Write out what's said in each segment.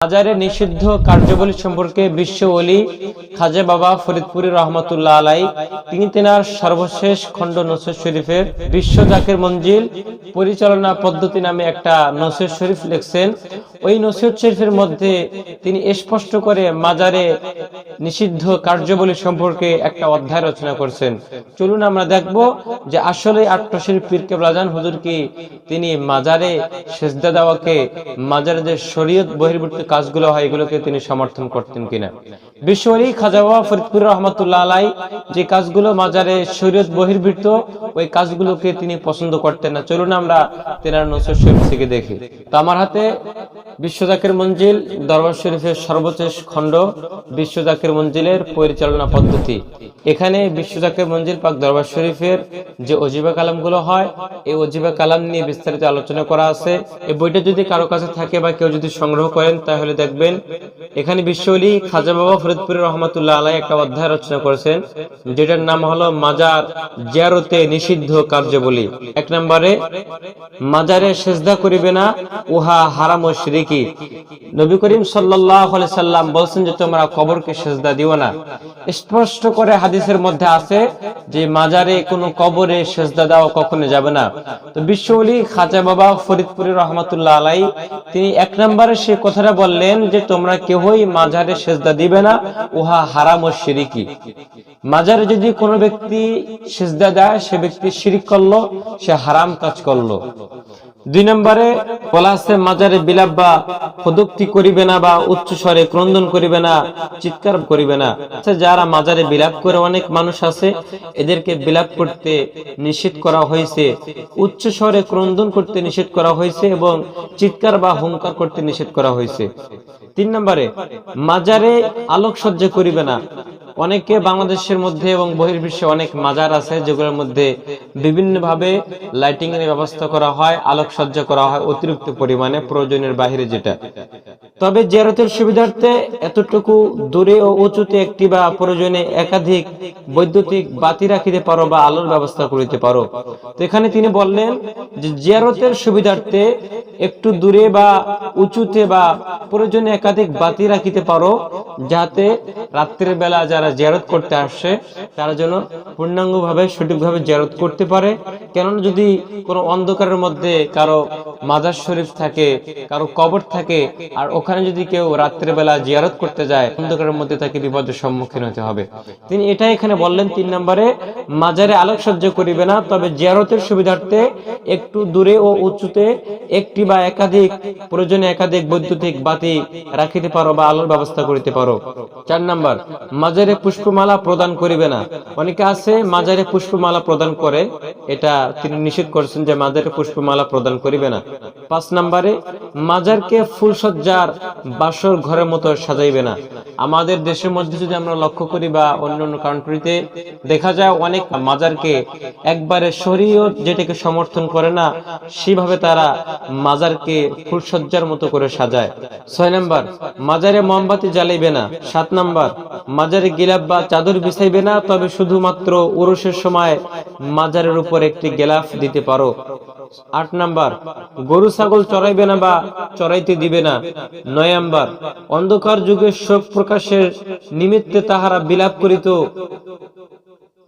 মাজারে নিষিদ্ধ কার্যাবলী সম্পর্কে বিশ্ব ওলি খাজা বাবা ফরিদপুরি রহমতুল্লাহ আলাই তিনি তেনার সর্বশেষ খণ্ড নসিহত শরীফের বিশ্ব জাকের মঞ্জিল পরিচালনা পদ্ধতি নামে একটা নসিহত শরীফ লিখছেন। ওই নসিহত শরীফের মধ্যে তিনি স্পষ্ট করে মাজারে নিষিদ্ধ কার্যাবলী সম্পর্কে একটা অধ্যায় রচনা করছেন। চলুন আমরা দেখব যে আসলে আট্টশরীফ পীর কেবলাজান হুজুর কি তিনি মাজারে সেজদা দেওয়াকে, মাজারে যে শরীয়ত বহির্ভূত কাজগুলো হয় এগুলোকে তিনি সমর্থন করতেন কিনা। বিশ্ব ওলি খাজা বাবা ফরিদপুরি রহমতুল্লাহ আলাই যে কাজগুলো মাজারে শরীয়ত বহির্ভূত ওই কাজগুলোকে তিনি পছন্দ করতেন না। চলুন আমরা তেনার নসিহত শরীফ থেকে দেখি। তো আমার হাতে বিশ্ব জাকের মঞ্জিল দরবার শরীফের সর্বশেষ খণ্ড বিশ্ব জাকের মঞ্জিলের পরিচালনা পদ্ধতি। এখানে বিশ্ব জাকের মঞ্জিল পাক দরবার শরীফের যে ওজিবা কালামগুলো হয় এই ওজিবা কালাম নিয়ে বিস্তারিত আলোচনা করা আছে। এই বইটা যদি কারো কাছে থাকে বা কেউ যদি সংগ্রহ করেন তাহলে দেখবেন এখানে বিশ্ব ওলি খাজা বাবা ফরিদপুরি রহমতুল্লাহ আলাই একটা অধ্যায় রচনা করেছেন যেটার নাম হলো মাজার জিয়ারতে নিষিদ্ধ কার্যাবলী। এক নম্বরে মাজারে সেজদা করিবে না, উহা হারাম ও শিরকি। নবী করিম সাল্লাল্লাহু আলাইহি সাল্লাম বলেছেন যে তোমরা কবরকে সেজদা দিও না। স্পষ্ট করে হাদিসের মধ্যে আছে যে মাজারে কোনো কবরে সেজদা দেওয়া কখনো যাবে না। তো বিশ্ব ওলি খাজা বাবা ফরিদপুরি রহমতুল্লাহ আলাই তিনি এক নম্বরে সে কথাটা বললেন যে তোমরা কেউই মাজারে সেজদা দিবে না, উহা হারাম ও শিরকি। মাজারে যদি কোনো ব্যক্তি সেজদা দেয় সে ব্যক্তি শিরক করলো, সে হারাম কাজ করলো। দুই নম্বরে বলা আছে মাজারে বিলাপ বা পদোক্তি করিবে না বা উচ্চ স্বরে ক্রন্দন করিবে না, চিৎকার করিবে না। যারা মাজারে বিলাপ করে অনেক মানুষ আছে এদেরকে বিলাপ করতে নিষেধ করা হয়েছে, উচ্চ স্বরে ক্রন্দন করতে নিষেধ করা হয়েছে এবং চিৎকার বা হুঙ্কার করতে নিষেধ করা হয়েছে। তিন নম্বরে মাজারে আলোকসজ্জা করিবে না। অনেকে বাংলাদেশের মধ্যে এবং বহির্বিশ্বে অনেক মাজার আছে যেগুলোর মধ্যে বিভিন্ন ভাবে লাইটিং এর ব্যবস্থা করা হয়, আলোকসজ্জা করা হয় অতিরিক্ত পরিমাণে, প্রয়োজনের বাইরে যেটা। তবে জিয়ারতের সুবিধার্থে এতটুকু দূরে ও উঁচুতে একটি বা প্রয়োজনে একাধিক বৈদ্যুতিক বাতি রাখিতে পারো বা আলোর ব্যবস্থা করিতে পারো। তো এখানে তিনি বললেন যে জিয়ারতের সুবিধার্থে একটু দূরে বা উঁচুতে বা প্রয়োজনে একাধিক বাতি রাখিতে পারো যাতে রাত্রের বেলা যারা জিয়ারত করতে আসে তারা যেন পূর্ণাঙ্গভাবে সঠিকভাবে জিয়ারত করতে পারে। কেননা যদি কোনো অন্ধকারের মধ্যে কারো মাজার শরীফ থাকে, কারো কবর থাকে আর ওখানে যদি কেউ রাত্রের বেলা জিয়ারত করতে যায় অন্ধকারের মধ্যে তাকে বিপদের সম্মুখীন হতে হবে। তিনি এটাই এখানে বললেন। তিন নম্বরে মাজারে আলোকসজ্জা করিবে না, তবে জিয়ারতের সুবিধার্থে একটু দূরে ও উঁচুতে একটি বা একাধিক প্রয়োজনে একাধিক বৈদ্যুতিক বাতি রাখিতে পারো বা আলোর ব্যবস্থা করিতে পারো। চার নম্বর মাজারে পুষ্পমালা প্রদান করিবে না। অনেকে আছে মাজারে পুষ্পমালা প্রদান করে, এটা তিনি নিষেধ করেছেন যে মাজারে পুষ্পমালা প্রদান করিবে না। পাঁচ নম্বরে মাজারকে ফুলসজ্জার বাসর ঘরের মতো সাজাইবে না। আমাদের দেশের মধ্যে যদি আমরা লক্ষ্য করি বা অন্যান্য কান্ট্রিতে দেখা যায় অনেক মাজারকে একবারে শরীয়ত যেটাকে সমর্থন করে না সেভাবে তারা মাজারকে ফুলসজ্জার মতো করে সাজায়। ছয় নম্বর মাজারে মোমবাতি জ্বালাইবে না। সাত নম্বর মাজারে গিলাফ বা চাদর বিছাইবে না, তবে শুধুমাত্র উরুসের সময় মাজারের উপর একটি গিলাফ দিতে পারো। আট নম্বর গরু ছাগল চড়াইবে না বা চড়াইতে দিবে না। নয় নম্বর অন্ধকার যুগে শোক প্রকাশের নিমিত্তে তাহারা বিলাপ করিত,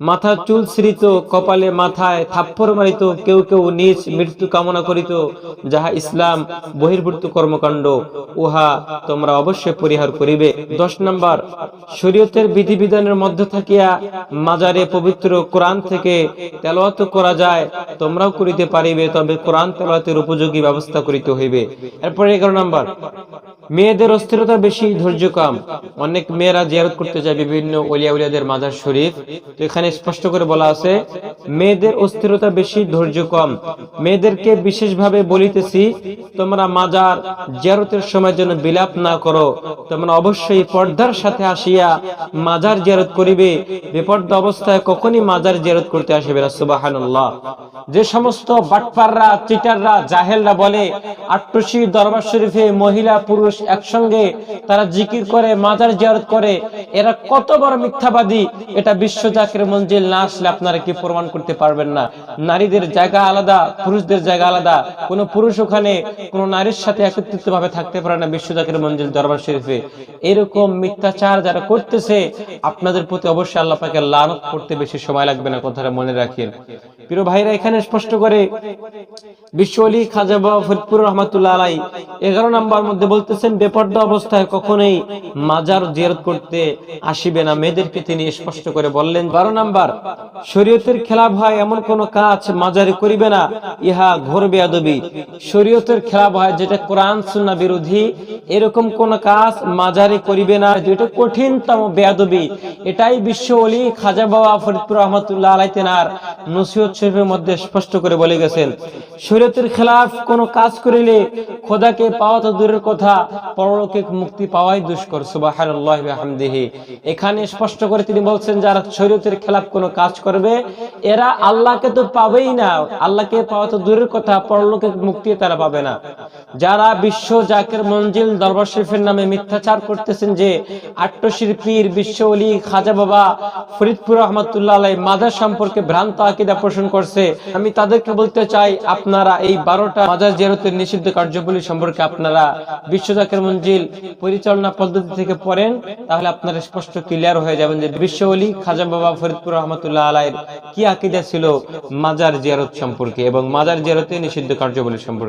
মাথা চুল ছিঁড়িত, কপালে মাথায় থাপ্পড় মারিত, কেউ কেউ নিজ মৃত্যু কামনা করিত, যাহা ইসলাম বহির্ভূত কর্মকাণ্ড, উহা তোমরা অবশ্যই পরিহার করিবে। 10 নম্বর শরীয়তের বিধিবিধানের মধ্যে থাকিয়া মাজারে পবিত্র কোরআন থেকে তেলাওয়াত করা যায়, তোমরাও করিতে পারিবে, তবে কোরআন তেলাওয়াতের উপযোগী ব্যবস্থা করিতে হইবে। এরপর 11 নম্বর মেয়েদের অস্থিরতা বেশি, ধৈর্য কম। অনেক মেয়েরা জিয়ারত করতে যায় বিভিন্ন ওলিয়া উলিয়াদের মাজার শরীফ, তো এখানে স্পষ্ট করে বলা আছে মেয়েদের অস্থিরতা বেশি, ধৈর্য কম। মেয়েদেরকে বিশেষভাবে বলিতেছি তোমরা মাজার জিয়ারতের সময় যেন বিলাপ না করো, তোমরা অবশ্যই পর্দার সাথে আসিয়া মাজার জিয়ারত করিবে, বেপর্দা অবস্থায় কখনই মাজার জিয়ারত করতে আসবে না। সুবহানাল্লাহ। যে সমস্ত বাটপাররা, চিটাররা, জাহেলরা বলে আট্টশি দরবার শরীফে মহিলা পুরুষ একসঙ্গে তারা জিকির করে, মাজার জিয়ারত করে, এরা কত বড় মিথ্যাবাদী এটা বিশ্ব জাকের মঞ্জিল না আসলে আপনারা কি প্রমাণ করতে পারবেন না। নারীদের জায়গা আলাদা, পুরুষদের জায়গা আলাদা, কোন পুরুষ ওখানে কোন নারীর সাথে একত্রিত ভাবে থাকতে পারে না বিশ্ব জাকের মঞ্জিল দরবার শরীফে। এরকম মিথ্যাচার যারা করতেছে আপনাদের প্রতি অবশ্যই আল্লাহ পাকের লানত করতে বেশি সময় লাগবে না, কথাটা মনে রাখেন। প্রিয় ভাইরা, এখানে স্পষ্ট করে বিশ্ব ওলি খাজা বাবা ফরিদপুর রহমাতুল্লাহ আলাই 11 নম্বর মধ্যে বলতেছেন, বেপরদা অবস্থায় কখনোই মাজার জিয়ারত করতে আসিবে না। মেয়েদেরকে তিনি স্পষ্ট করে বললেন। 12 নম্বর, শরীয়তের খেলাফ হয় এমন কোন কাজ মাজারে করিবে না, ইহা ঘোর বেয়াদবি। শরীয়তের খেলাফ হয় যেটা কোরআন সুন্নাহ বিরোধী, এরকম কোন কাজ মাজারে করিবে না, যেটা কঠিনতম বেয়াদবি। এটাই বিশ্ব ওলি খাজা বাবা ফরিদপুর রহমাতুল্লাহ আলাই তেনার নসিহত শরীফের মধ্যে স্পষ্ট করে বলে গেছেন। শরীয়তের খেলাফ কোন কাজ করিলে খোদাকে পাওয়া তো দূরের কথা, পরলৌকিক মুক্তি পাওয়াই দুষ্কর। সুবহানাল্লাহি ওয়া বিহামদিহি। এখানে স্পষ্ট করে তিনি বলছেন, যারা শরীয়তের খেলাফ কোন কাজ করবে এরা আল্লাহকে তো পাবেই না, আল্লাহকে পাওয়া তো দূরের কথা, পরলৌকিক মুক্তি তারা পাবে না। যারা বিশ্ব জাকের মঞ্জিল দরবার শরীফের নামে মিথ্যাচার করতেছেন, যে আট্টশির পীর বিশ্ব ওলি খাজা বাবা ফরিদপুর রহমাতুল্লাহ আলাই মাজার সম্পর্কে ভ্রান্ত আকীদা পোষণ করছে, আমি তাদেরকে বলতে চাই, আপনারা এই 12টা মাজার জিয়ারতের নিষিদ্ধ কার্যাবলী সম্পর্কে আপনারা বিশ্ব জাকের মঞ্জিল পরিচালনা পদ্ধতি থেকে পড়েন, তাহলে আপনারা স্পষ্ট ক্লিয়ার হয়ে যাবেন যে বিশ্ব ওলি খাজা বাবা ফরিদপুর রহমাতুল্লাহ আলাইহির কি আকীদা ছিল মাজার জিয়ারত সম্পর্কে এবং মাজার জিয়ারতের নিষিদ্ধ কার্যাবলী সম্পর্কে।